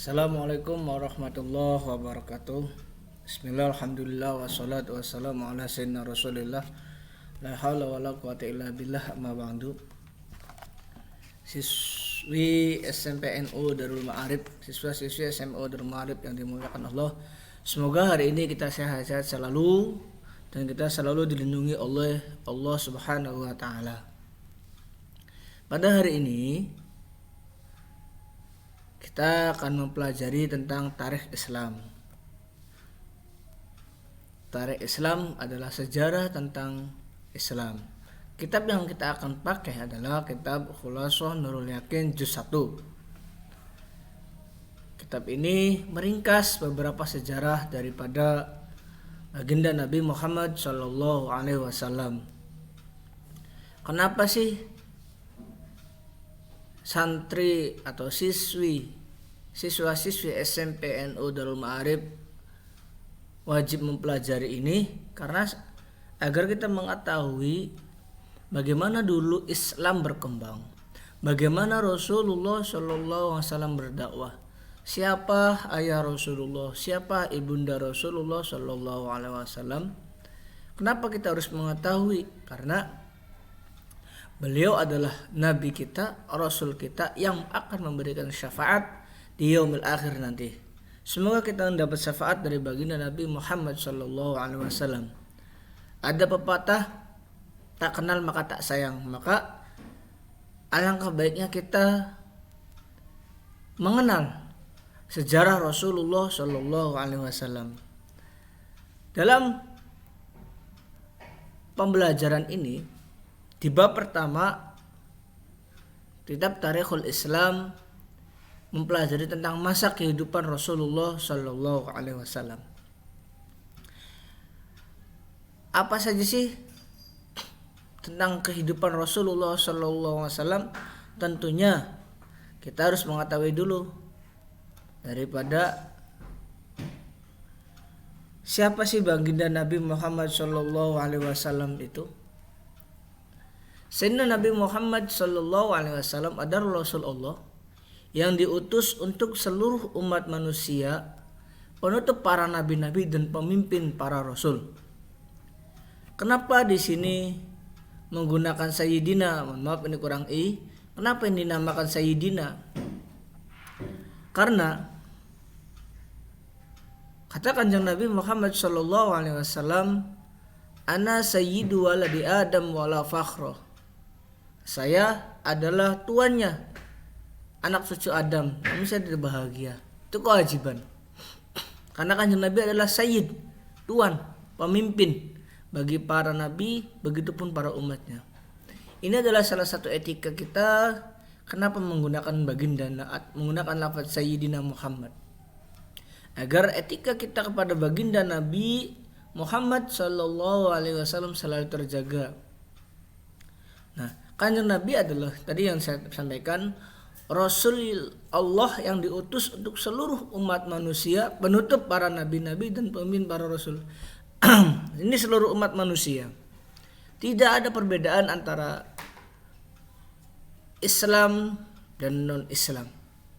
Assalamualaikum warahmatullahi wabarakatuh. Bismillah, alhamdulillah, wassalatu wassalamu ala sayyidina rasulillah. La hawla wa la quwata illa billah, amma ba'du. Siswi SMPNU Darul Ma'arif, siswa-siswi SMU Darul Ma'arif yang dimuliakan Allah, semoga hari ini kita sehat-sehat selalu dan kita selalu dilindungi oleh Allah Subhanahu wa taala. Pada hari ini kita akan mempelajari tentang tarikh Islam. Tarikh Islam adalah sejarah tentang Islam. Kitab yang kita akan pakai adalah kitab Khulasaah Nurul Yakin Juz 1. Kitab ini meringkas beberapa sejarah daripada baginda Nabi Muhammad SAW. Kenapa sih santri atau siswa-siswi SMPNU Darul Ma'arif wajib mempelajari ini? Karena agar kita mengetahui bagaimana dulu Islam berkembang, bagaimana Rasulullah SAW berdakwah, siapa ayah Rasulullah, siapa ibunda Rasulullah SAW. Kenapa kita harus mengetahui? Karena beliau adalah Nabi kita, Rasul kita yang akan memberikan syafaat di yaumil akhir nanti. Semoga kita mendapat syafaat dari baginda Nabi Muhammad SAW. Ada pepatah, tak kenal maka tak sayang. Maka alangkah baiknya kita mengenal sejarah Rasulullah SAW. Dalam pembelajaran ini, di bab pertama, kitab Tarikhul Islam mempelajari tentang masa kehidupan Rasulullah SAW. Apa saja sih tentang kehidupan Rasulullah SAW? Tentunya kita harus mengetahui dulu daripada siapa sih baginda Nabi Muhammad SAW itu. Sayyidina Nabi Muhammad SAW adalah Rasulullah yang diutus untuk seluruh umat manusia, penutup para nabi-nabi dan pemimpin para rasul. Kenapa di sini menggunakan Sayyidina? Mohon maaf ini kurang Kenapa ini dinamakan Sayyidina? Karena kata Kanjeng Nabi Muhammad SAW, "Ana sayyidu waladi Adam wala fakhra." Saya adalah tuannya anak cucu Adam, namun saya tidak bahagia. Itu kewajiban. Karena Kanjeng Nabi adalah sayyid, tuan, pemimpin bagi para nabi, begitupun para umatnya. Ini adalah salah satu etika kita. Kenapa menggunakan baginda, menggunakan lafaz Sayyidina Muhammad? Agar etika kita kepada baginda Nabi Muhammad SAW selalu terjaga. Nah, Kanjeng Nabi adalah tadi yang saya sampaikan, Rasul Allah yang diutus untuk seluruh umat manusia, penutup para nabi-nabi dan pemimpin para rasul. Ini seluruh umat manusia. Tidak ada perbedaan antara Islam dan non-Islam.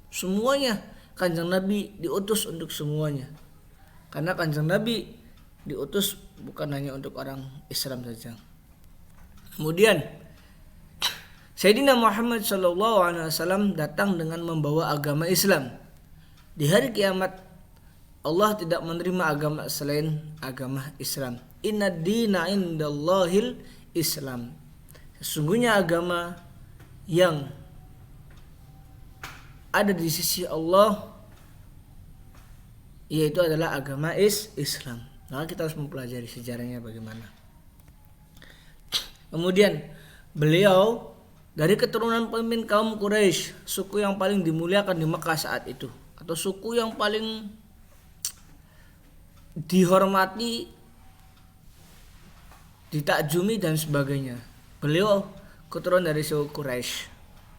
Semuanya Kanjeng Nabi diutus untuk semuanya. Karena Kanjeng Nabi diutus bukan hanya untuk orang Islam saja. Kemudian Sayyidina Muhammad SAW datang dengan membawa agama Islam. Di hari kiamat Allah tidak menerima agama selain agama Islam. Inna dina indallahil Islam. Sesungguhnya agama yang ada di sisi Allah yaitu adalah agama Islam. Maka kita harus mempelajari sejarahnya bagaimana. Kemudian beliau dari keturunan pemimpin kaum Quraisy, suku yang paling dimuliakan di Mekah saat itu, atau suku yang paling dihormati, ditakjumi dan sebagainya. Beliau keturunan dari suku Quraisy.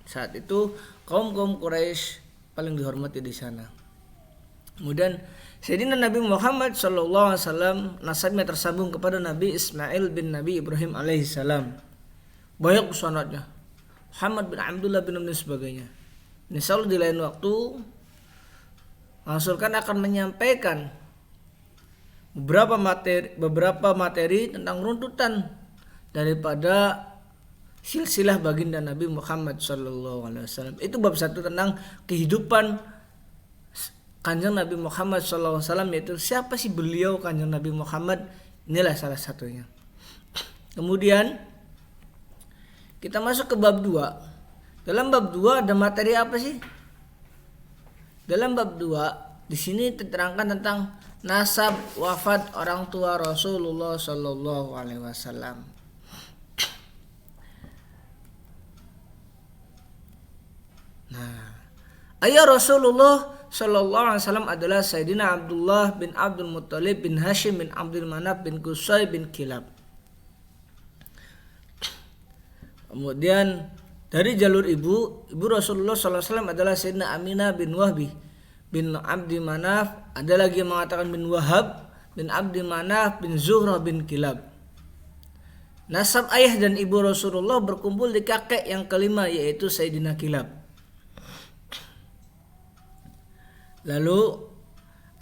Saat itu kaum Quraisy paling dihormati di sana. Kemudian Sayyidina Nabi Muhammad SAW nasabnya tersambung kepada Nabi Ismail bin Nabi Ibrahim alaihissalam. Banyak sanadnya. Muhammad bin Abdullah bin dan sebagainya. Insyaallah di lain waktu Rasul kan akan menyampaikan beberapa materi tentang runtutan daripada silsilah baginda Nabi Muhammad SAW. Itu bab 1 tentang kehidupan Kanjeng Nabi Muhammad SAW, yaitu siapa sih beliau Kanjeng Nabi Muhammad. Inilah salah satunya. Kemudian kita masuk ke bab 2. Dalam bab 2 ada materi apa sih? Dalam bab 2 di sini diterangkan tentang nasab wafat orang tua Rasulullah Sallallahu Alaihi Wasallam. Nah, ayah Rasulullah Sallallahu Alaihi Wasallam adalah Sayyidina Abdullah bin Abdul Muttalib bin Hashim bin Abdul Manaf bin Qusay bin Kilab. Kemudian dari jalur ibu Rasulullah Sallallahu Alaihi Wasallam adalah Sayyidina Aminah bin Wahbi bin Abdi Manaf. Ada lagi yang mengatakan bin Wahab bin Abdi Manaf bin Zuhrah bin Kilab. Nasab ayah dan ibu Rasulullah berkumpul di kakek yang kelima, yaitu Sayyidina Kilab. Lalu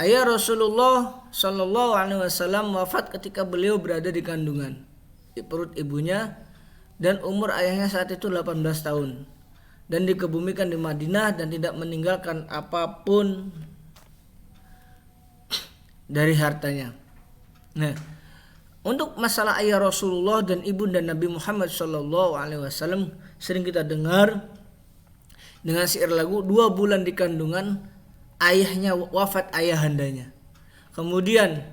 ayah Rasulullah Sallallahu Alaihi Wasallam wafat ketika beliau berada di kandungan di perut ibunya, dan umur ayahnya saat itu 18 tahun dan dikebumikan di Madinah dan tidak meninggalkan apapun dari hartanya. Nah, untuk masalah ayah Rasulullah dan ibunda Nabi Muhammad Sallallahu Alaihi Wasallam sering kita dengar dengan syair lagu, 2 bulan di kandungan ayahnya wafat ayahandanya. Kemudian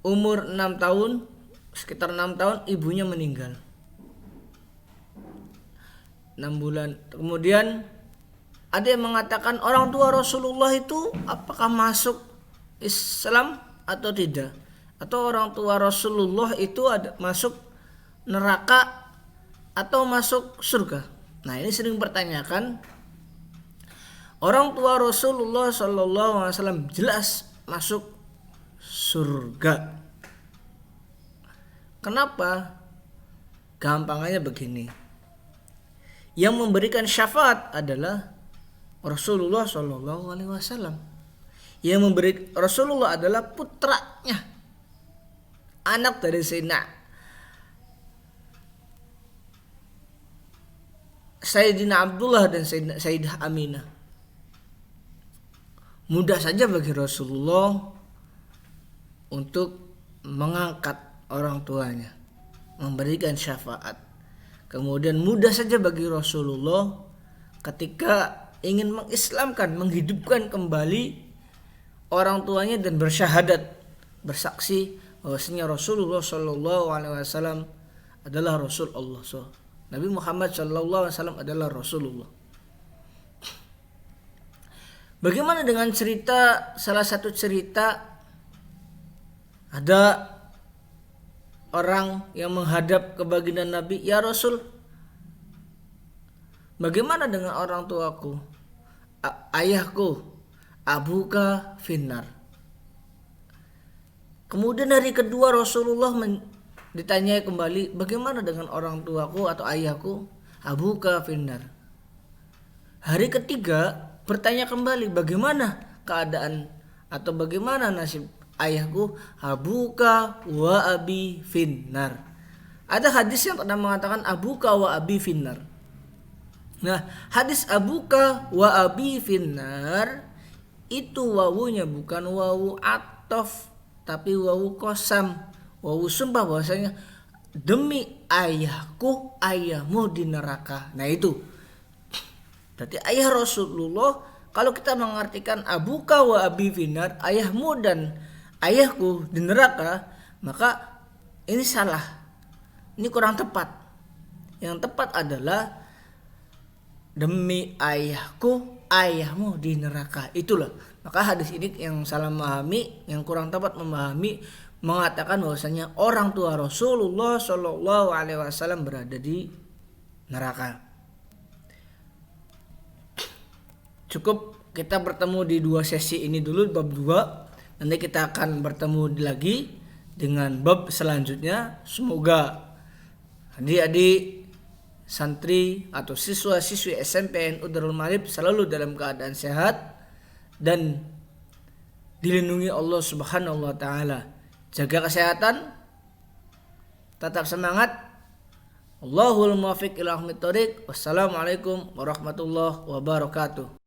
umur 6 tahun, sekitar 6 tahun ibunya meninggal. 6 bulan. Kemudian ada yang mengatakan orang tua Rasulullah itu apakah masuk Islam atau tidak, atau orang tua Rasulullah itu masuk neraka atau masuk surga. Nah, ini sering pertanyakan. Orang tua Rasulullah Sallallahu Alaihi Wasallam jelas masuk surga. Kenapa? Gampangannya begini. Yang memberikan syafaat adalah Rasulullah Sallallahu Alaihi Wasallam. Yang memberi Rasulullah adalah putranya, anak dari Sayyidina Abdullah dan Sayyidah Aminah. Mudah saja bagi Rasulullah untuk mengangkat orang tuanya, memberikan syafaat. Kemudian mudah saja bagi Rasulullah ketika ingin mengislamkan, menghidupkan kembali orang tuanya dan bersyahadat, bersaksi bahwasanya Rasulullah Shallallahu Alaihi Wasallam adalah Rasul Allah. Nabi Muhammad Shallallahu Alaihi Wasallam adalah Rasulullah. Bagaimana dengan salah satu cerita ada orang yang menghadap ke baginda Nabi, "Ya Rasul, bagaimana dengan orang tuaku, ayahku, abuka finnar?" Kemudian hari kedua Rasulullah ditanyai kembali, "Bagaimana dengan orang tuaku atau ayahku, abuka finnar?" Hari ketiga bertanya kembali, "Bagaimana keadaan atau bagaimana nasib ayahku, abuka wa abi finnar?" Ada hadis yang pernah mengatakan abuka wa abi finnar. Nah, hadis abuka wa abi finnar itu wawunya bukan wawu atof, tapi wawu qasam, wawu sumpah bahwasanya demi ayahku, ayahmu di neraka. Nah, itu berarti ayah Rasulullah, kalau kita mengartikan abuka wa abi finnar, ayahmu dan ayahku di neraka, maka ini salah. Ini kurang tepat. Yang tepat adalah demi ayahku, ayahmu di neraka. Itulah. Maka hadis ini yang salah memahami, yang kurang tepat memahami, mengatakan bahwasanya orang tua Rasulullah Shallallahu Alaihi Wasallam berada di neraka. Cukup kita bertemu di 2 sesi ini dulu, bab 2. Nanti kita akan bertemu lagi dengan bab selanjutnya. Semoga adik-adik santri atau siswa-siswi SMP NU Darul Maarif selalu dalam keadaan sehat dan dilindungi Allah Subhanahu wa taala. Jaga kesehatan, tetap semangat. Allahul muwaffiq ila aqwamit thoriq. Wassalamualaikum warahmatullahi wabarakatuh.